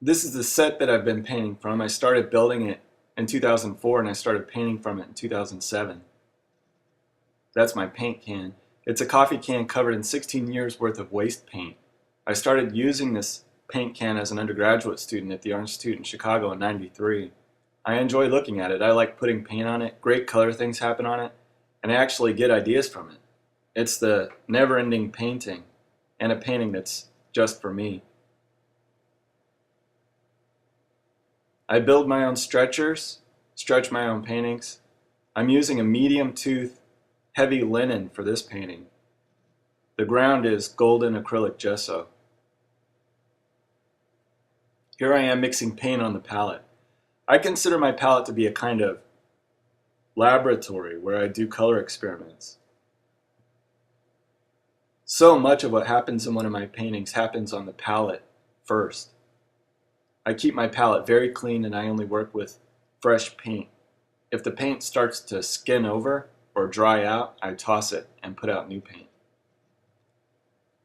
This is the set that I've been painting from. I started building it in 2004 and I started painting from it in 2007. That's my paint can. It's a coffee can covered in 16 years worth of waste paint. I started using this paint can as an undergraduate student at the Art Institute in Chicago in '93. I enjoy looking at it. I like putting paint on it. Great color things happen on it, and I actually get ideas from it. It's the never-ending painting, and a painting that's just for me. I build my own stretchers, stretch my own paintings. I'm using a medium tooth heavy linen for this painting. The ground is golden acrylic gesso. Here I am mixing paint on the palette. I consider my palette to be a kind of laboratory where I do color experiments. So much of what happens in one of my paintings happens on the palette first. I keep my palette very clean and I only work with fresh paint. If the paint starts to skin over or dry out, I toss it and put out new paint.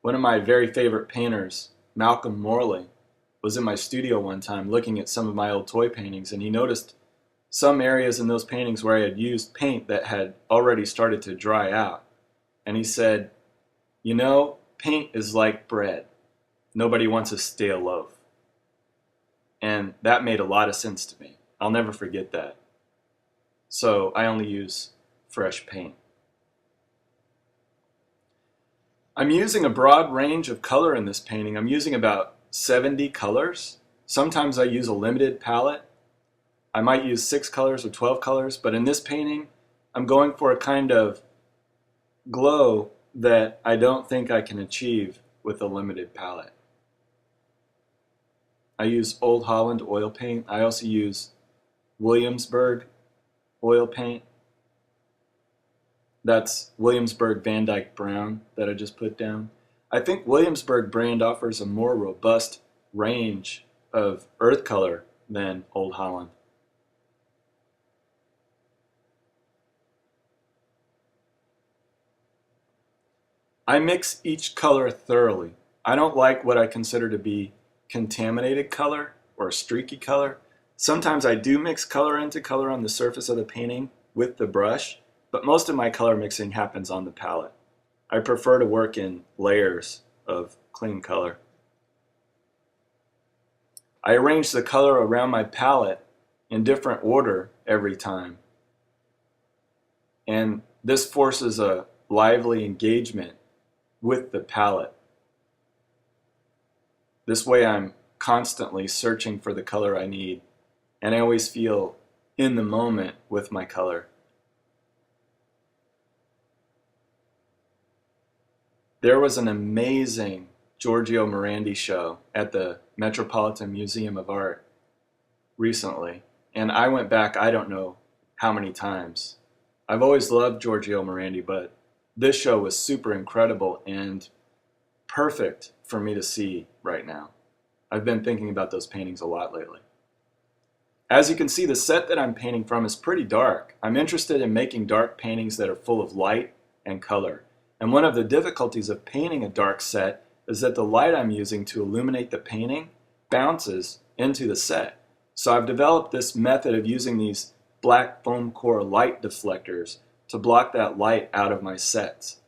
One of my very favorite painters, Malcolm Morley, was in my studio one time looking at some of my old toy paintings, and he noticed some areas in those paintings where I had used paint that had already started to dry out. And he said, "You know, paint is like bread. Nobody wants a stale loaf." And that made a lot of sense to me. I'll never forget that. So I only use fresh paint. I'm using a broad range of color in this painting. I'm using about 70 colors. Sometimes I use a limited palette. I might use 6 colors or 12 colors, but in this painting, I'm going for a kind of glow that I don't think I can achieve with a limited palette. I use Old Holland oil paint. I also use Williamsburg oil paint. That's Williamsburg Van Dyke Brown that I just put down. I think Williamsburg brand offers a more robust range of earth color than Old Holland. I mix each color thoroughly. I don't like what I consider to be contaminated color or streaky color. Sometimes I do mix color into color on the surface of the painting with the brush, but most of my color mixing happens on the palette. I prefer to work in layers of clean color. I arrange the color around my palette in different order every time, and this forces a lively engagement with the palette. This way I'm constantly searching for the color I need, and I always feel in the moment with my color. There was an amazing Giorgio Morandi show at the Metropolitan Museum of Art recently, and I went back I don't know how many times. I've always loved Giorgio Morandi, but this show was super incredible and perfect for me to see right now. I've been thinking about those paintings a lot lately. As you can see, the set that I'm painting from is pretty dark. I'm interested in making dark paintings that are full of light and color. And one of the difficulties of painting a dark set is that the light I'm using to illuminate the painting bounces into the set. So I've developed this method of using these black foam core light deflectors to block that light out of my sets.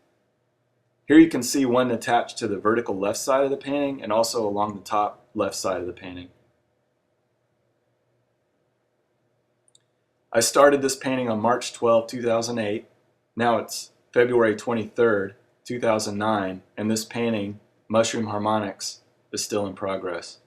Here you can see one attached to the vertical left side of the painting and also along the top left side of the painting. I started this painting on March 12, 2008. Now it's February 23rd, 2009, and this painting, Mushroom Harmonics, is still in progress.